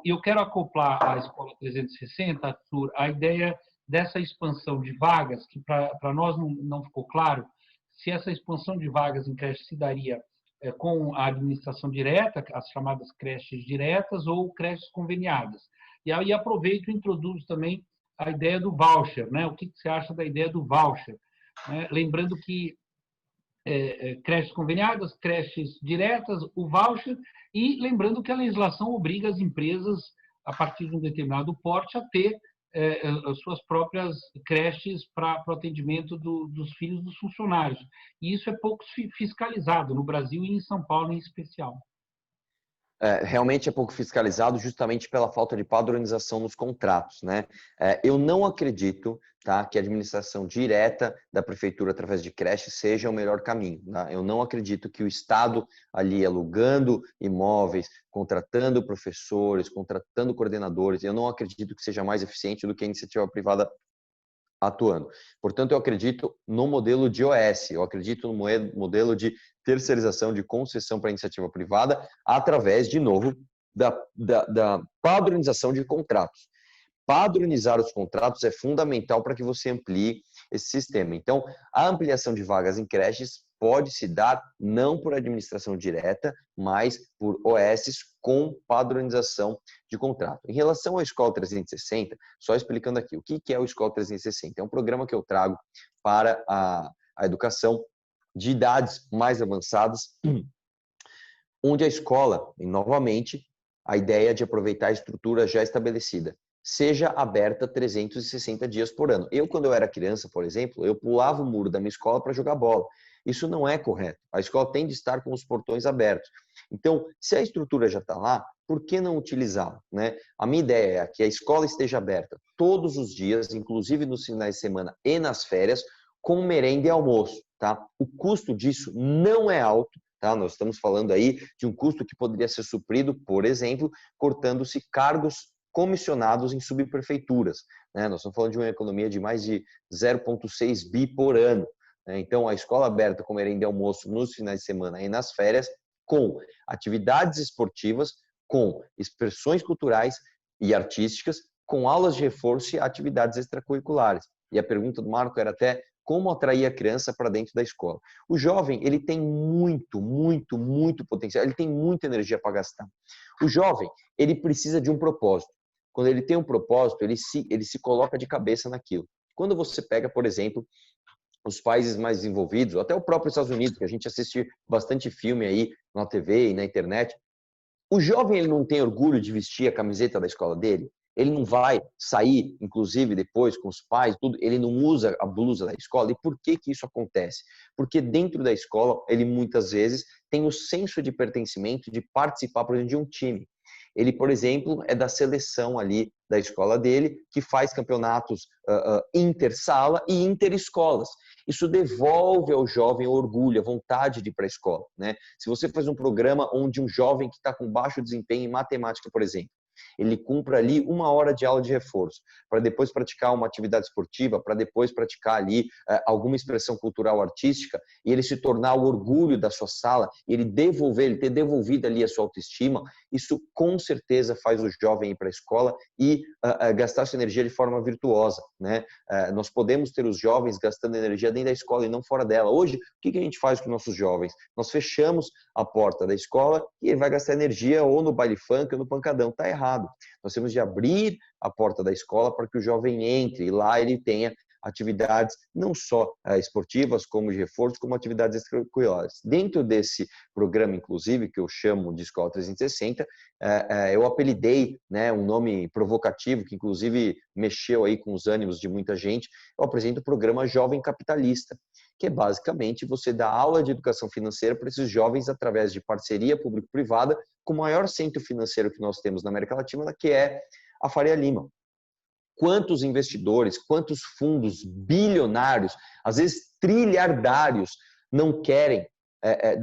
Eu quero acoplar à Escola 360, Arthur, a ideia dessa expansão de vagas, que para nós não ficou claro se essa expansão de vagas em creche se daria com a administração direta, as chamadas creches diretas, ou creches conveniadas. E aí aproveito e introduzo também a ideia do voucher, né? O que você acha da ideia do voucher? Lembrando que creches conveniadas, creches diretas, o voucher, e lembrando que a legislação obriga as empresas, a partir de um determinado porte, a ter as suas próprias creches para o atendimento dos filhos dos funcionários. E isso é pouco fiscalizado no Brasil e em São Paulo em especial. Realmente é pouco fiscalizado justamente pela falta de padronização nos contratos, né? Eu não acredito, tá, que a administração direta da prefeitura através de creche seja o melhor caminho, tá? Eu não acredito que o Estado ali alugando imóveis, contratando professores, contratando coordenadores, eu não acredito que seja mais eficiente do que a iniciativa privada atuando. Portanto, eu acredito no modelo de OS, eu acredito no modelo de terceirização, de concessão para a iniciativa privada, através, de novo, da padronização de contratos. Padronizar os contratos é fundamental para que você amplie esse sistema. Então, a ampliação de vagas em creches pode se dar não por administração direta, mas por OS com padronização de contrato. Em relação ao Escola 360, só explicando aqui, o que é o Escola 360? É um programa que eu trago para a educação de idades mais avançadas, onde a escola, e novamente, a ideia de aproveitar a estrutura já estabelecida, seja aberta 360 dias por ano. Quando eu era criança, por exemplo, eu pulava o muro da minha escola para jogar bola. Isso não é correto. A escola tem de estar com os portões abertos. Então, se a estrutura já está lá, por que não utilizá-la, né? A minha ideia é que a escola esteja aberta todos os dias, inclusive nos finais de semana e nas férias, com merenda e almoço, tá? O custo disso não é alto, tá? Nós estamos falando aí de um custo que poderia ser suprido, por exemplo, cortando-se cargos comissionados em subprefeituras, né? Nós estamos falando de uma economia de mais de 0,6 bi por ano. Então, a escola aberta com merenda e almoço nos finais de semana e nas férias, com atividades esportivas, com expressões culturais e artísticas, com aulas de reforço e atividades extracurriculares. E a pergunta do Marco era até como atrair a criança para dentro da escola. O jovem, ele tem muito potencial, ele tem muita energia para gastar. O jovem, ele precisa de um propósito. Quando ele tem um propósito, ele se coloca de cabeça naquilo. Quando você pega, por exemplo, os países mais desenvolvidos, até o próprio Estados Unidos, que a gente assiste bastante filme aí na TV e na internet, o jovem ele não tem orgulho de vestir a camiseta da escola dele? Ele não vai sair, inclusive depois com os pais, tudo, ele não usa a blusa da escola. E por que isso acontece? Porque dentro da escola, ele muitas vezes tem o senso de pertencimento, de participar, por exemplo, de um time. Ele, por exemplo, é da seleção ali da escola dele, que faz campeonatos intersala e interescolas. Isso devolve ao jovem o orgulho, a vontade de ir para a escola, né? Se você faz um programa onde um jovem que está com baixo desempenho em matemática, por exemplo, ele cumpra ali 1 hora de aula de reforço, para depois praticar uma atividade esportiva, para depois praticar ali alguma expressão cultural artística, e ele se tornar o orgulho da sua sala, e ele ter devolvido ali a sua autoestima, isso com certeza faz o jovem ir para a escola e gastar sua energia de forma virtuosa, né? Nós podemos ter os jovens gastando energia dentro da escola e não fora dela. Hoje, o que a gente faz com nossos jovens? Nós fechamos a porta da escola e ele vai gastar energia ou no baile funk ou no pancadão. Está errado. Nós temos de abrir a porta da escola para que o jovem entre e lá ele tenha atividades não só esportivas, como de reforço, como atividades extracurriculares. Dentro desse programa, inclusive, que eu chamo de Escola 360, eu apelidei, né, um nome provocativo, que inclusive mexeu aí com os ânimos de muita gente. Eu apresento o programa Jovem Capitalista, que é basicamente você dar aula de educação financeira para esses jovens através de parceria público-privada com o maior centro financeiro que nós temos na América Latina, que é a Faria Lima. Quantos investidores, quantos fundos bilionários, às vezes trilhardários, não querem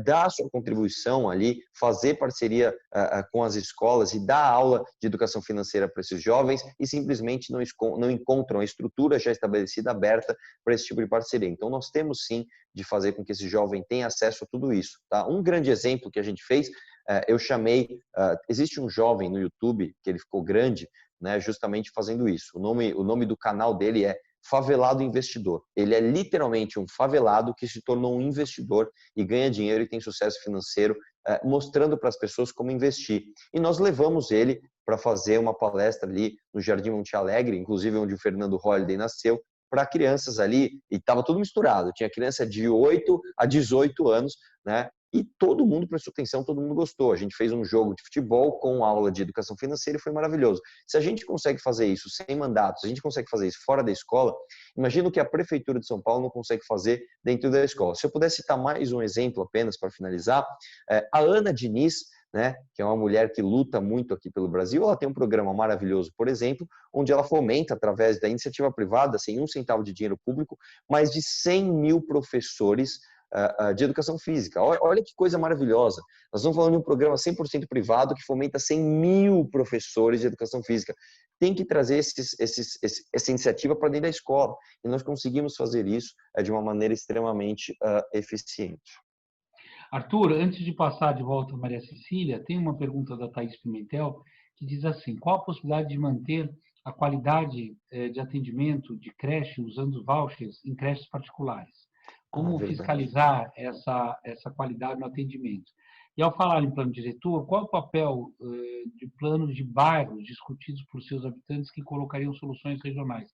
dar a sua contribuição ali, fazer parceria com as escolas e dar aula de educação financeira para esses jovens e simplesmente não encontram a estrutura já estabelecida, aberta para esse tipo de parceria. Então, nós temos sim de fazer com que esse jovem tenha acesso a tudo isso. Tá? Um grande exemplo que a gente fez, eu chamei, existe um jovem no YouTube, que ele ficou grande, né, justamente fazendo isso. O nome do canal dele é Favelado Investidor. Ele é literalmente um favelado que se tornou um investidor e ganha dinheiro e tem sucesso financeiro, mostrando para as pessoas como investir. E nós levamos ele para fazer uma palestra ali no Jardim Monte Alegre, inclusive onde o Fernando Holliday nasceu, para crianças ali, e estava tudo misturado. Tinha criança de 8 a 18 anos, né, e todo mundo prestou atenção, todo mundo gostou. A gente fez um jogo de futebol com aula de educação financeira e foi maravilhoso. Se a gente consegue fazer isso sem mandatos, se a gente consegue fazer isso fora da escola, imagina o que a Prefeitura de São Paulo não consegue fazer dentro da escola. Se eu pudesse citar mais um exemplo apenas para finalizar, a Ana Diniz, né, que é uma mulher que luta muito aqui pelo Brasil, ela tem um programa maravilhoso, por exemplo, onde ela fomenta, através da iniciativa privada, sem um centavo de dinheiro público, mais de 100 mil professores de educação física. Olha que coisa maravilhosa. Nós estamos falando de um programa 100% privado que fomenta 100 mil professores de educação física. Tem que trazer essa iniciativa para dentro da escola. E nós conseguimos fazer isso de uma maneira extremamente eficiente. Arthur, antes de passar de volta a Maria Cecília, tem uma pergunta da Thaís Pimentel que diz assim: qual a possibilidade de manter a qualidade de atendimento de creche usando os vouchers em creches particulares? Como fiscalizar essa qualidade no atendimento? E ao falar em plano diretor, qual é o papel de planos de bairros discutidos por seus habitantes que colocariam soluções regionais?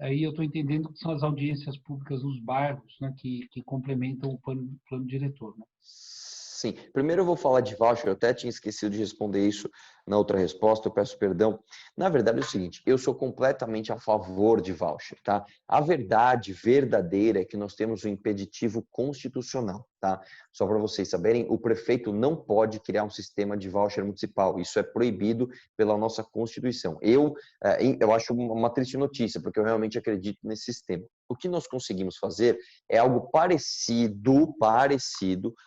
Aí eu estou entendendo que são as audiências públicas nos bairros, né, que complementam o plano diretor. Né? Sim. Primeiro eu vou falar de voucher, eu até tinha esquecido de responder isso na outra resposta, eu peço perdão. Na verdade é o seguinte, eu sou completamente a favor de voucher, tá? A verdade verdadeira é que nós temos um impeditivo constitucional, tá? Só para vocês saberem, o prefeito não pode criar um sistema de voucher municipal, isso é proibido pela nossa Constituição. Eu acho uma triste notícia, porque eu realmente acredito nesse sistema. O que nós conseguimos fazer é algo parecido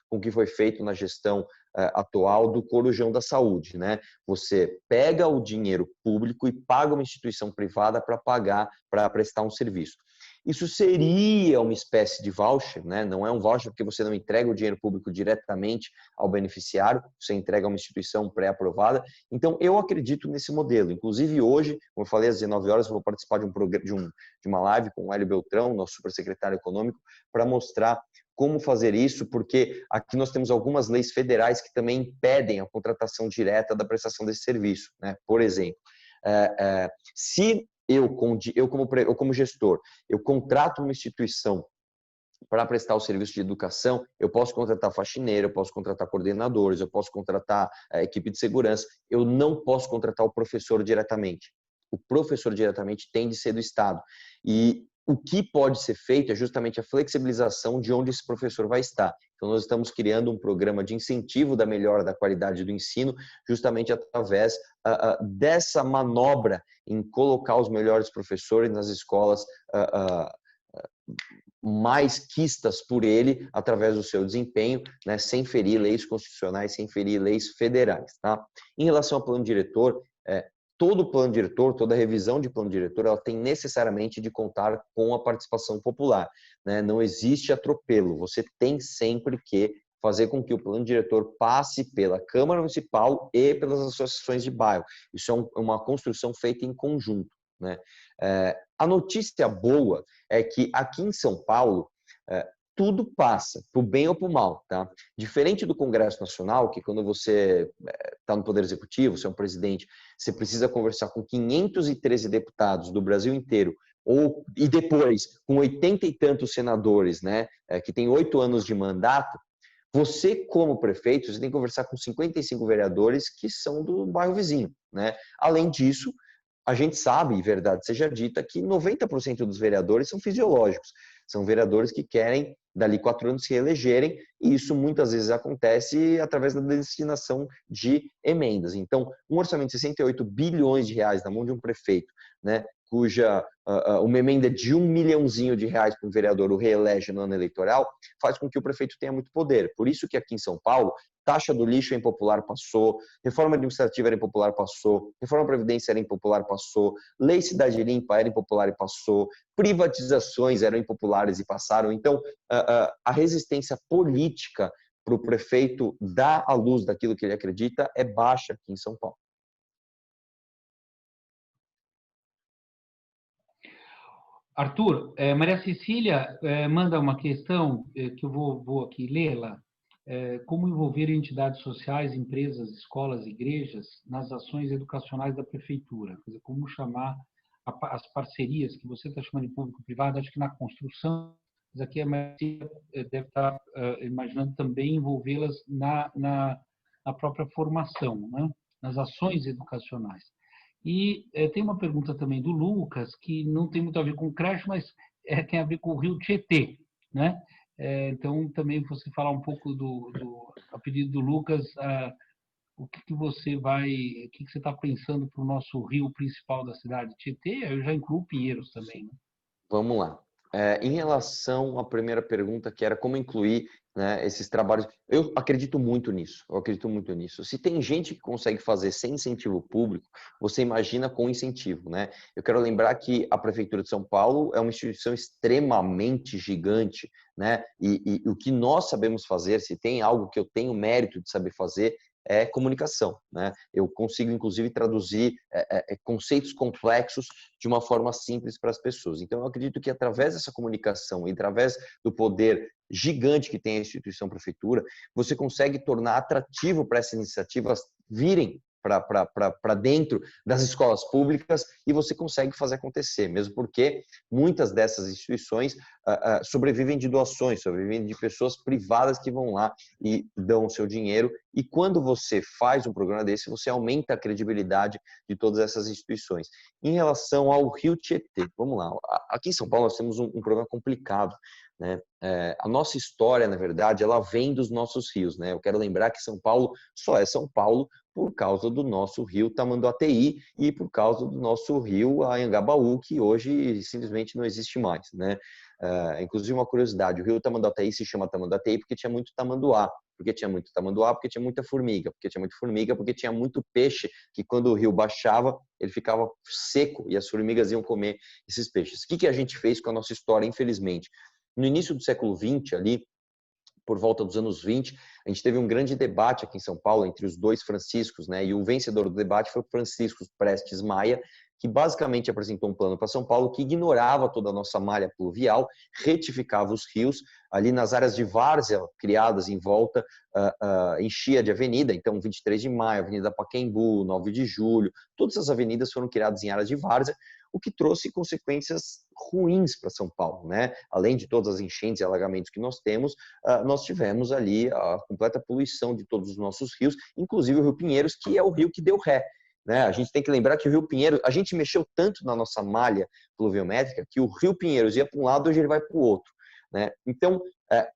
com o que foi feito na gestão atual do Corujão da Saúde, né? Você pega o dinheiro público e paga uma instituição privada para prestar um serviço. Isso seria uma espécie de voucher, né? Não é um voucher porque você não entrega o dinheiro público diretamente ao beneficiário, você entrega a uma instituição pré-aprovada. Então, eu acredito nesse modelo. Inclusive, hoje, como eu falei, às 19 horas, eu vou participar de uma live com o Hélio Beltrão, nosso supersecretário econômico, para mostrar como fazer isso, porque aqui nós temos algumas leis federais que também impedem a contratação direta da prestação desse serviço, né? Por exemplo, se eu como gestor, eu contrato uma instituição para prestar o serviço de educação, eu posso contratar faxineiro, eu posso contratar coordenadores, eu posso contratar a equipe de segurança, eu não posso contratar o professor diretamente. O professor diretamente tem de ser do Estado. E o que pode ser feito é justamente a flexibilização de onde esse professor vai estar. Então, nós estamos criando um programa de incentivo da melhora da qualidade do ensino, justamente através dessa manobra em colocar os melhores professores nas escolas mais quistas por ele através do seu desempenho, né, sem ferir leis constitucionais, sem ferir leis federais. Tá? Em relação ao plano diretor, todo plano diretor, toda revisão de plano diretor, ela tem necessariamente de contar com a participação popular. Né? Não existe atropelo, você tem sempre que fazer com que o plano diretor passe pela Câmara Municipal e pelas associações de bairro. Isso é uma construção feita em conjunto. Né? A notícia boa é que aqui em São Paulo, tudo passa, para o bem ou para o mal. Tá? Diferente do Congresso Nacional, que quando você está no Poder Executivo, você é um presidente, você precisa conversar com 513 deputados do Brasil inteiro, e depois com 80 e tantos senadores, né, que têm 8 anos de mandato, você, como prefeito, você tem que conversar com 55 vereadores que são do bairro vizinho. Né? Além disso, a gente sabe, e verdade seja dita, que 90% dos vereadores são fisiológicos. São vereadores que querem, dali 4 anos, se reelegerem, e isso muitas vezes acontece através da destinação de emendas. Então, um orçamento de 68 bilhões de reais na mão de um prefeito, né, cuja uma emenda de R$1 milhãozinho para um vereador o reelege no ano eleitoral, faz com que o prefeito tenha muito poder. Por isso que aqui em São Paulo, taxa do lixo é impopular, passou, reforma administrativa era impopular, passou, reforma da Previdência era impopular, passou, lei Cidade Limpa era impopular e passou, privatizações eram impopulares e passaram. Então, a resistência política para o prefeito dar à luz daquilo que ele acredita é baixa aqui em São Paulo. Arthur, Maria Cecília manda uma questão que eu vou aqui lê-la. Como envolver entidades sociais, empresas, escolas, igrejas nas ações educacionais da prefeitura? Quer dizer, como chamar as parcerias que você está chamando de público-privado, acho que na construção mas aqui a Maria deve estar imaginando também envolvê-las na própria formação, né? Nas ações educacionais. E tem uma pergunta também do Lucas, que não tem muito a ver com creche, mas tem a ver com o Rio Tietê, né? Então, também você falar um pouco a pedido do Lucas, o que você está pensando para o nosso rio principal da cidade, Tietê? Eu já incluo Pinheiros também, né? Vamos lá. Em relação à primeira pergunta, que era como incluir, né, esses trabalhos, eu acredito muito nisso. Eu acredito muito nisso. Se tem gente que consegue fazer sem incentivo público, você imagina com incentivo, né? Eu quero lembrar que a Prefeitura de São Paulo é uma instituição extremamente gigante, né? E o que nós sabemos fazer, se tem algo que eu tenho mérito de saber fazer, é comunicação, né? Eu consigo, inclusive, traduzir conceitos complexos de uma forma simples para as pessoas. Então, eu acredito que através dessa comunicação e através do poder gigante que tem a instituição prefeitura, você consegue tornar atrativo para essas iniciativas virem para dentro das escolas públicas e você consegue fazer acontecer, mesmo porque muitas dessas instituições sobrevivem de doações, sobrevivem de pessoas privadas que vão lá e dão o seu dinheiro. E quando você faz um programa desse, você aumenta a credibilidade de todas essas instituições. Em relação ao Rio Tietê, vamos lá. Aqui em São Paulo nós temos um problema complicado, né? A nossa história, na verdade, ela vem dos nossos rios, né? Eu quero lembrar que São Paulo só é São Paulo por causa do nosso rio Tamanduateí e por causa do nosso rio Anhangabaú, que hoje simplesmente não existe mais, né? Inclusive, uma curiosidade, o rio Tamanduateí se chama Tamanduateí porque tinha muito tamanduá. Porque tinha muito tamanduá, porque tinha muita formiga, porque tinha muita formiga, porque tinha muito peixe, que quando o rio baixava, ele ficava seco e as formigas iam comer esses peixes. O que a gente fez com a nossa história, infelizmente? No início do século XX, ali, por volta dos anos 20, a gente teve um grande debate aqui em São Paulo entre os dois Franciscos, né? E o vencedor do debate foi o Francisco Prestes Maia, que basicamente apresentou um plano para São Paulo que ignorava toda a nossa malha pluvial, retificava os rios, ali nas áreas de várzea criadas em volta, enchia de avenida, então 23 de Maio, Avenida Pacaembu, 9 de Julho, todas as avenidas foram criadas em áreas de várzea, o que trouxe consequências ruins para São Paulo, né? Além de todas as enchentes e alagamentos que nós temos, nós tivemos ali a completa poluição de todos os nossos rios, inclusive o Rio Pinheiros, que é o rio que deu ré, né? A gente tem que lembrar que o Rio Pinheiros, a gente mexeu tanto na nossa malha pluviométrica que o Rio Pinheiros ia para um lado, hoje ele vai para o outro, né? Então,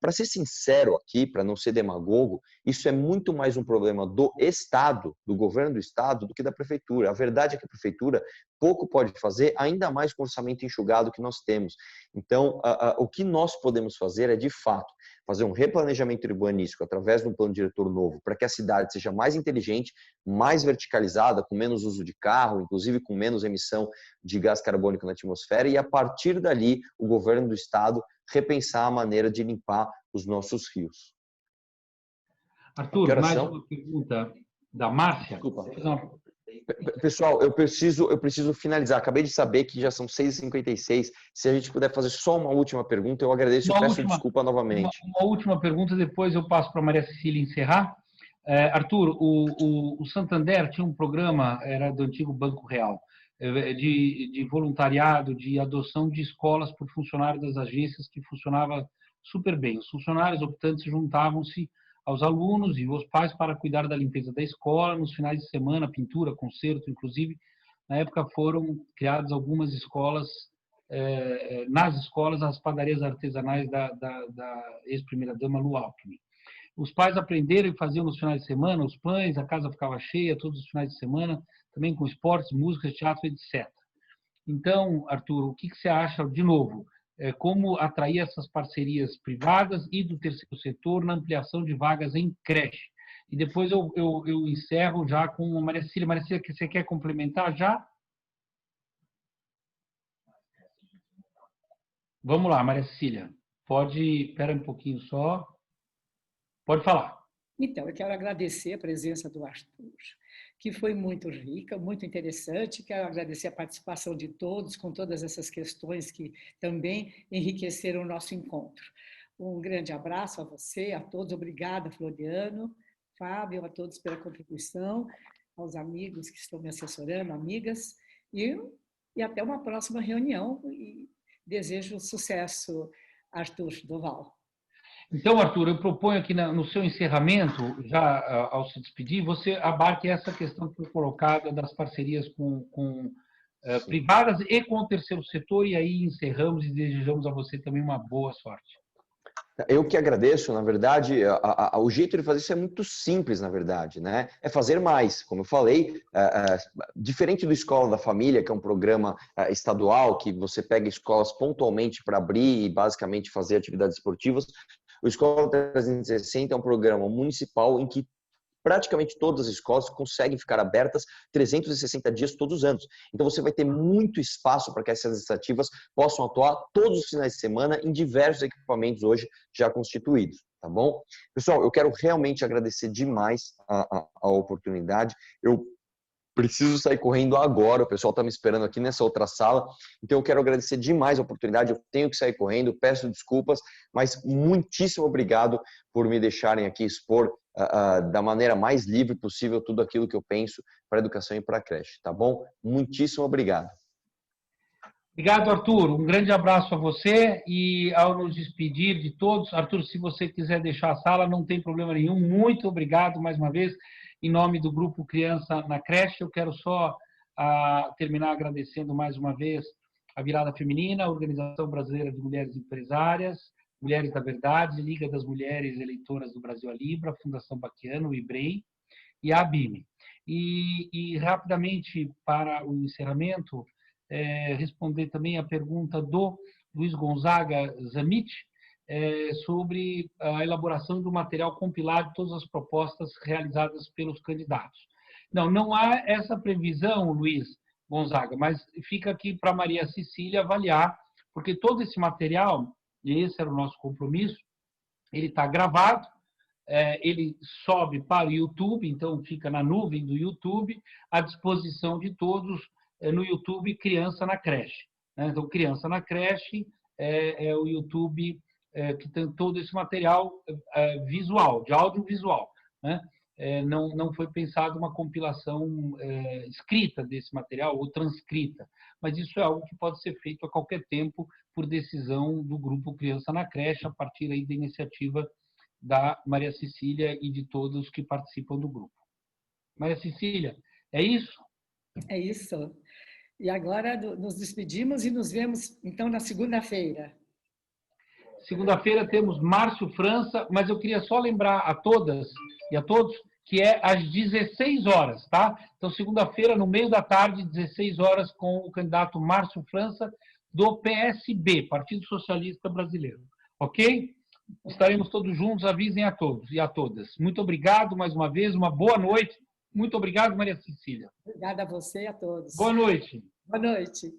para ser sincero aqui, para não ser demagogo, isso é muito mais um problema do Estado, do governo do Estado, do que da Prefeitura. A verdade é que a Prefeitura pouco pode fazer, ainda mais com o orçamento enxugado que nós temos. Então, o que nós podemos fazer é, de fato, fazer um replanejamento urbanístico através de um plano diretor novo, para que a cidade seja mais inteligente, mais verticalizada, com menos uso de carro, inclusive com menos emissão de gás carbônico na atmosfera, e a partir dali, o governo do Estado repensar a maneira de limpar os nossos rios. Arthur, mais uma pergunta da Márcia. Desculpa. Pessoal, eu preciso finalizar. Acabei de saber que já são 6h56. Se a gente puder fazer só uma última pergunta, eu agradeço e peço desculpa novamente. Uma última pergunta, depois eu passo para a Maria Cecília encerrar. Arthur, o Santander tinha um programa, era do antigo Banco Real, de voluntariado, de adoção de escolas por funcionários das agências, que funcionava super bem. Os funcionários optantes juntavam-se aos alunos e os pais para cuidar da limpeza da escola, nos finais de semana, pintura, concerto, inclusive, na época foram criadas algumas escolas, nas escolas, as padarias artesanais da ex-primeira-dama Lu Alckmin. Os pais aprenderam e faziam nos finais de semana os pães, a casa ficava cheia todos os finais de semana, também com esportes, músicas, teatro, etc. Então, Arthur, o que você acha, de novo, como atrair essas parcerias privadas e do terceiro setor na ampliação de vagas em creche? E depois eu encerro já com a Maria Cecília. Maria Cecília, você quer complementar já? Vamos lá, Maria Cecília. Espera um pouquinho só. Pode falar. Então, eu quero agradecer a presença do Arthur, que foi muito rica, muito interessante. Quero agradecer a participação de todos, com todas essas questões que também enriqueceram o nosso encontro. Um grande abraço a você, a todos. Obrigada, Floriano, Fábio, a todos pela contribuição, aos amigos que estão me assessorando, amigas, e até uma próxima reunião. E desejo sucesso Arthur Doval. Então, Arthur, eu proponho aqui no seu encerramento, já ao se despedir, você abarque essa questão que foi colocada das parcerias com privadas e com o terceiro setor, e aí encerramos e desejamos a você também uma boa sorte. Eu que agradeço, na verdade, o jeito de fazer isso é muito simples, na verdade, né? É fazer mais, como eu falei, diferente do Escola da Família, que é um programa estadual, que você pega escolas pontualmente para abrir e basicamente fazer atividades esportivas, o Escola 360 é um programa municipal em que praticamente todas as escolas conseguem ficar abertas 360 dias todos os anos. Então você vai ter muito espaço para que essas iniciativas possam atuar todos os finais de semana em diversos equipamentos hoje já constituídos, tá bom? Pessoal, eu quero realmente agradecer demais a oportunidade. Eu preciso sair correndo agora, o pessoal está me esperando aqui nessa outra sala, então eu quero agradecer demais a oportunidade, eu tenho que sair correndo, peço desculpas, mas muitíssimo obrigado por me deixarem aqui expor da maneira mais livre possível tudo aquilo que eu penso para a educação e para a creche, tá bom? Muitíssimo obrigado. Obrigado, Arthur. Um grande abraço a você e ao nos despedir de todos, Arthur, se você quiser deixar a sala, não tem problema nenhum. Muito obrigado mais uma vez. Em nome do Grupo Criança na Creche, eu quero só terminar agradecendo mais uma vez a Virada Feminina, a Organização Brasileira de Mulheres Empresárias, Mulheres da Verdade, Liga das Mulheres Eleitoras do Brasil a Libra, a Fundação Baquiano, o IBREI e a ABIME. E rapidamente, para o encerramento, responder também a pergunta do Luiz Gonzaga Zamit sobre a elaboração do material compilado de todas as propostas realizadas pelos candidatos. Não há essa previsão, Luiz Gonzaga, mas fica aqui para a Maria Cecília avaliar, porque todo esse material, e esse era o nosso compromisso, ele está gravado, ele sobe para o YouTube, então fica na nuvem do YouTube, à disposição de todos no YouTube Criança na Creche. Então, Criança na Creche é o YouTube que tem todo esse material visual, de audiovisual. Não foi pensado uma compilação escrita desse material ou transcrita, mas isso é algo que pode ser feito a qualquer tempo por decisão do Grupo Criança na Creche, a partir aí da iniciativa da Maria Cecília e de todos que participam do grupo. Maria Cecília, é isso? É isso. E agora nos despedimos e nos vemos, então, na segunda-feira. Segunda-feira temos Márcio França, mas eu queria só lembrar a todas e a todos que é às 16 horas, tá? Então, segunda-feira, no meio da tarde, 16 horas, com o candidato Márcio França, do PSB, Partido Socialista Brasileiro. Ok? Estaremos todos juntos, avisem a todos e a todas. Muito obrigado mais uma vez, uma boa noite. Muito obrigado, Maria Cecília. Obrigada a você e a todos. Boa noite. Boa noite.